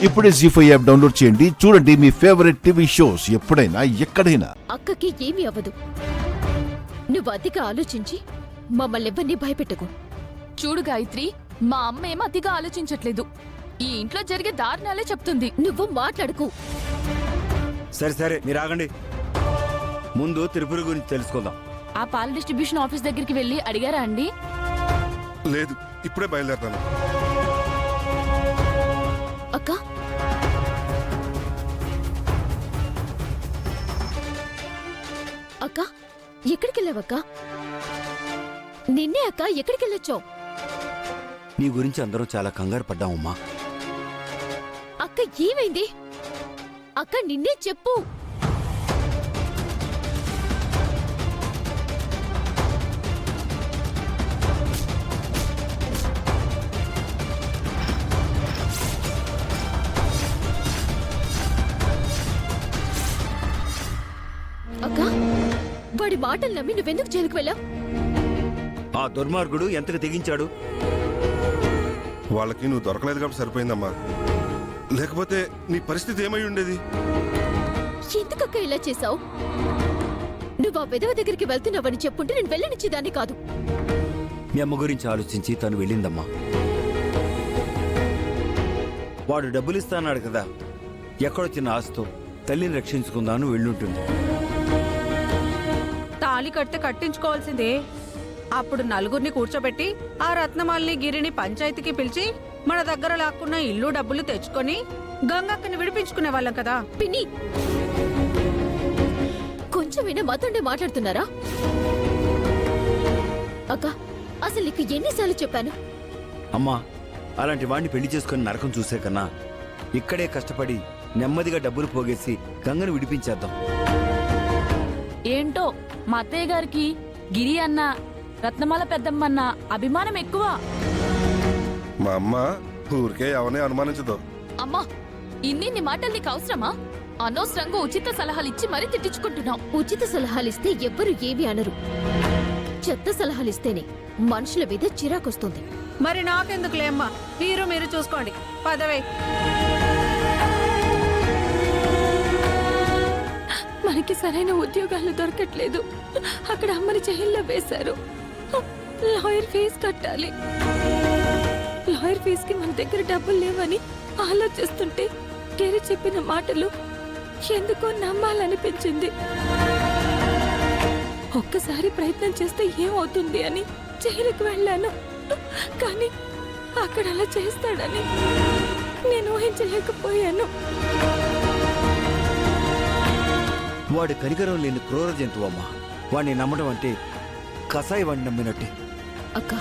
ఇప్పుడే జీ5 app download చేయండి. చూడండి మీ ఫేవరెట్ టీవీ షోస్ ఎప్పుడైనా ఎక్కడైనా. అక్కకి ఏమీ అవ్వదు. నువ్వు అతిగా ఆలోచించి మమ్మల్ని ఎవరిని భయపెట్టకు. చూడు గాయత్రి, మా అమ్మ ఏం అతిగా ఆలోచించట్లేదు. ఈ ఇంట్లో జరిగే దారుణాలే చెప్తుంది. నువ్వు మాట్లాడుకు. సరే సరే మీరు ఆగండి. ముందు తిరుపతి గురించి తెలుసుకుందాం. ఆ పాల డిస్ట్రిబ్యూషన్ ఆఫీస్ దగ్గరికి వెళ్ళి అడిగారా అండి? లేదు, ఇప్పుడే బయలుదేరుతాను. అక్క, అక్క ఎక్కడికి వెళ్ళావక్క? నిన్నే అక్క, ఎక్కడికి వెళ్ళొచ్చావు? నీ గురించి అందరం చాలా కంగారు పడ్డామమ్మా. అక్క ఏమైంది? అక్క నిన్నే చెప్పు. అక్క, వాడి మాటలు నమ్మి నువ్వెందుకు జైలుకు వెళ్ళావు? ఆ దుర్మార్గుడు ఎంతకు తెగించాడు? వాళ్ళకి నువ్వు దొరకలేదు కాబట్టి సరిపోయిందమ్మా. లేకపోతే నీ పరిస్థితి ఏమై ఉండేది? ఎందుకక్క ఇలా చేశావు? నువ్వు ఆ విధవ దగ్గరికి వెళ్తున్నావని చెప్పుంటే నేను వెళ్ళనిచ్చేదాన్ని కాదు. మీ అమ్మ గురించి ఆలోచించి తను వెళ్ళిందమ్మా. వాడు డబ్బులు ఇస్తాన్నాడు కదా, ఎక్కడొచ్చిన ఆస్తో తల్లిని రక్షించుకుందాను వెళ్ళుంటుంది. తాళి కడితే కట్టించుకోవాల్సిందే. అప్పుడు నలుగురిని కూర్చోబెట్టి ఆ రత్నమాలిని గిరిని పంచాయతీకి పిలిచి మన దగ్గర లాక్కున్న ఇల్లు డబ్బులు తెచ్చుకొని గంగక్కని విడిపించుకునే వాళ్ళం కదా. పిన్ని, కొంచెమైనా మాతోనే మాట్లాడుతున్నారా? అక్క, అసలు నీకు ఎన్నిసార్లు చెప్పాను? అమ్మా, అలాంటి వాడిని పెళ్లి చేసుకుని నరకం చూసే కన్నా ఇక్కడే కష్టపడి నెమ్మదిగా డబ్బులు పోగేసి గంగను విడిపించేద్దాం. ఏంటో మా అత్తయ్య గారికి గిరి అన్న, రత్నమాల పెద్దమ్మన్న అభిమానం ఎక్కువ. మా అమ్మ ఊరికే ఎవరిని అనుమానించదు. అమ్మా, ఇన్ని మాటలు నీకు అవసరమా? అనవసరంగా ఉచిత సలహాలిచ్చి మరీ తిట్టించుకుంటున్నావు. ఉచిత సలహాలిస్తే ఎవ్వరు ఏమీ అనరు. చెత్త సలహాలిస్తేనే మనుషుల మీద చిరాకొస్తుంది. మరి నాకెందుకులే అమ్మా, మీరు చూసుకోండి. పదవే. మనకి సరైన ఉద్యోగాలు దొరకట్లేదు. అక్కడ అమ్మని జైల్లో వేశారు. లాయర్ ఫీజు కట్టాలి. లాయర్ ఫీజుకి మన దగ్గర డబ్బులు లేవని ఆలోచిస్తుంటే గిరి చెప్పిన మాటలు ఎందుకో నమ్మాలనిపించింది. ఒక్కసారి ప్రయత్నం చేస్తే ఏమవుతుంది అని జైలుకు వెళ్ళాను. కానీ అక్కడ అలా చేస్తాడని నేను ఊహించలేకపోయాను. వాడు కనికరం లేని క్రూర జంతువు అమ్మా. వాడిని నమ్మడం అంటే కసాయి వాడిని నమ్మినట్టే. అక్క,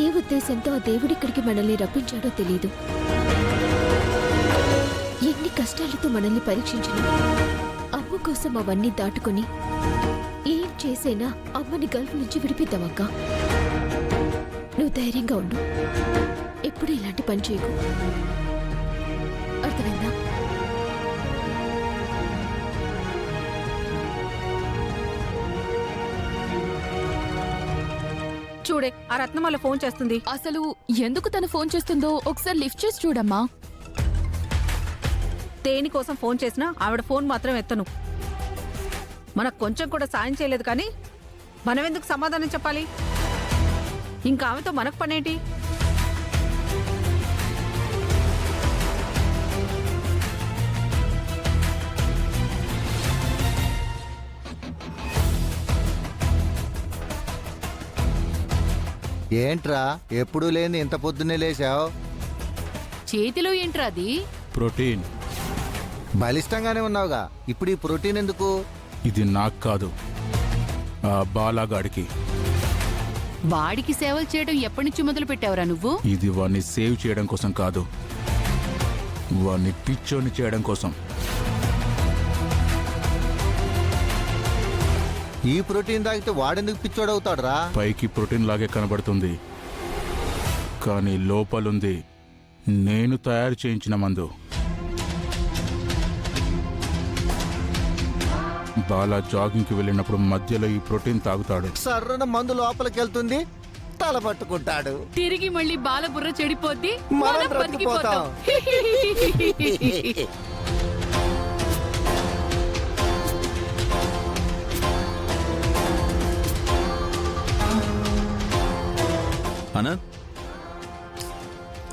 ఏ ఉద్దేశంతో ఆ దేవుడిక్కడికి మనల్ని రప్పించాడో తెలీదు. ఎన్ని కష్టాలతో మనల్ని పరీక్షించినా అమ్మ కోసం అవన్నీ దాటుకుని ఏం చేసైనా అమ్మని గల్ఫ్ నుంచి విడిపిద్దామక్క. నువ్వు ధైర్యంగా ఉండు. ఎప్పుడు ఇలాంటి పని చేయకు. అర్థమైందా? చూడే, ఆ రత్నమాల ఫోన్ చేస్తుంది. అసలు ఎందుకు తను ఫోన్ చేస్తుందో ఒకసారి లిఫ్ట్ చేసి చూడమ్మా. దేనికోసం ఫోన్ చేసినా ఆవిడ ఫోన్ మాత్రం ఎత్తను. మనకు కొంచెం కూడా సాయం చేయలేదు కానీ మనం ఎందుకు సమాధానం చెప్పాలి? ఇంకా ఆమెతో మనకు పనేంటి? ఏంట్రా ఎప్పుడూ లేని ఇంత పొద్దున్నే లేచావు? చేతిలో ఏంట్రా అది? ప్రోటీన్. బలిష్టంగానే ఉన్నావుగా, ఇప్పుడు ఈ ప్రోటీన్ ఎందుకు? ఇది నాకు కాదు, ఆ బాలాగాడికి. వాడికి సేవలు చేయడం ఎప్పటి నుంచి మొదలు పెట్టావురా నువ్వు? ఇది వాణ్ణి సేవ్ చేయడం కోసం కాదు, వాణ్ణి పిచ్చోని చేయడం కోసం. ఈ ప్రోటీన్ తాగితే వాడెందుకు పిచ్చోడవుతాడురా? పైకి ప్రోటీన్ లాగే కనబడుతుంది, కానీ లోపలుంది నేను తయారు చేయించిన మందు. బాలా జాగింగ్కి వెళ్ళినప్పుడు మధ్యలో ఈ ప్రోటీన్ తాగుతాడు. సర్రన మందు లోపలికి వెళ్తుంది, తల పట్టుకుంటాడు. తిరిగి మళ్ళీ బాలబుర్ర చెడిపోద్ది, మనం బ్రతికిపోతాం. అనంత్,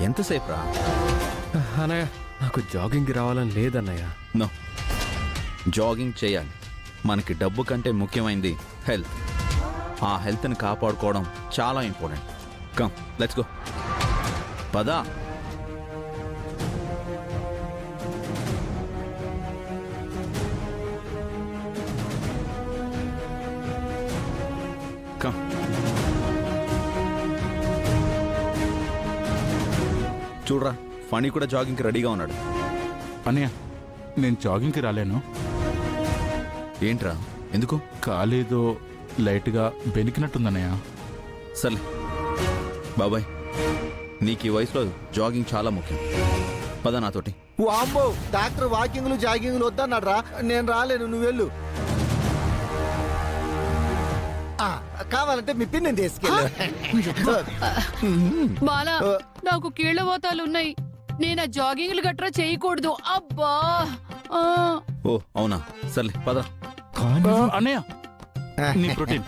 ఎంతసేపు రా? అన్నయ్య, నాకు జాగింగ్కి రావాలని లేదన్నయ్య. నో, జాగింగ్ చేయాలి. మనకి డబ్బు కంటే ముఖ్యమైనది హెల్త్. ఆ హెల్త్ని కాపాడుకోవడం చాలా ఇంపార్టెంట్. Come, let's go. పదా. కమ్. చూడరా, ఫణి కూడా జాగింగ్కి రెడీగా ఉన్నాడు. అన్నయ్య, నేను జాగింగ్కి రాలేను. ఏంట్రా, ఎందుకు? కాలేదో లైట్గా బెనికినట్టుందన్నయ్య. సర్లే బాబాయ్, నీకు ఈ వయసులో జాగింగ్ చాలా ముఖ్యం. పద నాతోటి. వామ్మో, డాక్టర్ వాకింగ్లు జాగింగ్లు వద్దన్నాడు రా. నేను రాలేను, నువ్వు వెళ్ళు. కావాలంటే మీ పిన్ని తీసుకెళ్ళు. బాలా, నాకు కీళ్ళవాతాలు ఉన్నాయి. నేను ఆ జాగింగ్లు గట్రా చేయకూడదు. అబ్బా. ఆ. ఓ అవునా, సర్లే పద. అన్నయ్య, నీ ప్రోటీన్.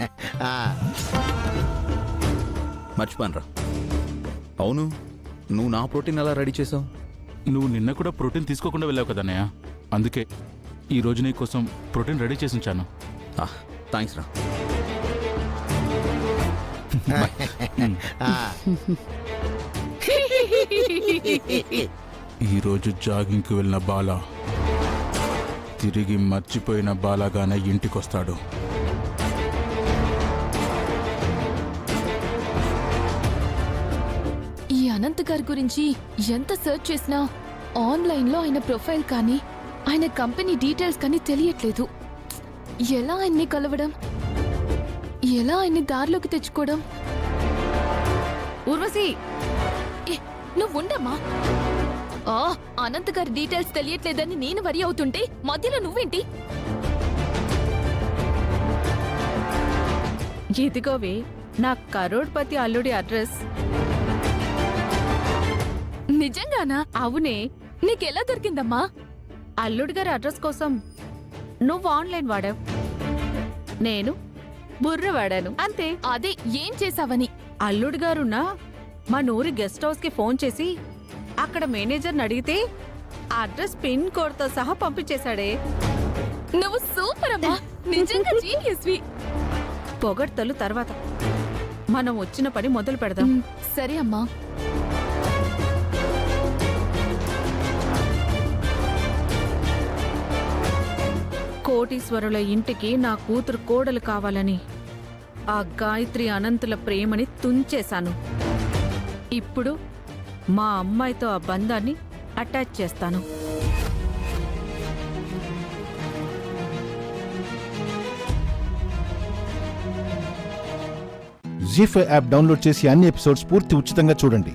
మర్చిపోనరా. అవును, నువ్వు నా ప్రోటీన్ ఎలా రెడీ చేసావు? నువ్వు నిన్న కూడా ప్రోటీన్ తీసుకోకుండా వెళ్ళావు కదా అన్నయ్య. అందుకే ఈ రోజు నీ కోసం ప్రోటీన్ రెడీ చేసి ఉంచాను. థ్యాంక్స్ రా. ఈరోజు జాగింగ్కి వెళ్ళిన బాల తిరిగి మర్చిపోయిన బాలాగానే ఇంటికొస్తాడు. ఈ అనంత్ గారి గురించి ఎంత సెర్చ్ చేసినా ఆన్లైన్లో ఆయన ప్రొఫైల్ కానీ ఆయన కంపెనీ డీటెయిల్స్ కానీ తెలియట్లేదు. ఎలా ఆయన్ని కలవడం, ఎలా ఆయన్ని దారిలోకి తెచ్చుకోవడం? ఊర్వశి, నువ్వు ఉండమ్మా. అనంత్ గారి డీటెయిల్స్ తెలియట్లేదని నేను వరి అవుతుంటే మధ్యలో నువ్వేంటి? ఇదిగోవే నా కరోడ్పతి అల్లుడి అడ్రస్. నిజంగానా? అవునే. నీకెలా దొరికిందమ్మా? అల్లుడి గారి అడ్రస్ కోసం నువ్వు ఆన్లైన్ వాడావు, నేను బుర్ర వాడాను, అంతే. అదే ఏం చేసావని. అల్లుడి గారున్న మా నూరి గెస్ట్ హౌస్ కి ఫోన్ చేసి అక్కడ మేనేజర్ని అడిగితే అడ్రస్ పిన్ కోడ్ తో సహా పంపించేశాడే. నువ్వు సూపర్ అమ్మా, నిజంగా జీనియస్వి. పొగడ్తలు తర్వాత, మనం వచ్చిన పని మొదలు పెడదాం. సరే అమ్మా. కోటీశ్వరుల ఇంటికి నా కూతురు కోడలు కావాలని ఆ గాయత్రి అనంతుల ప్రేమని తుంచేశాను. ఇప్పుడు మా అమ్మాయితో ఆ బంధాన్ని అటాచ్ చేస్తాను. జీ5 యాప్ డౌన్లోడ్ చేసి అన్ని ఎపిసోడ్స్ పూర్తి ఉచితంగా చూడండి.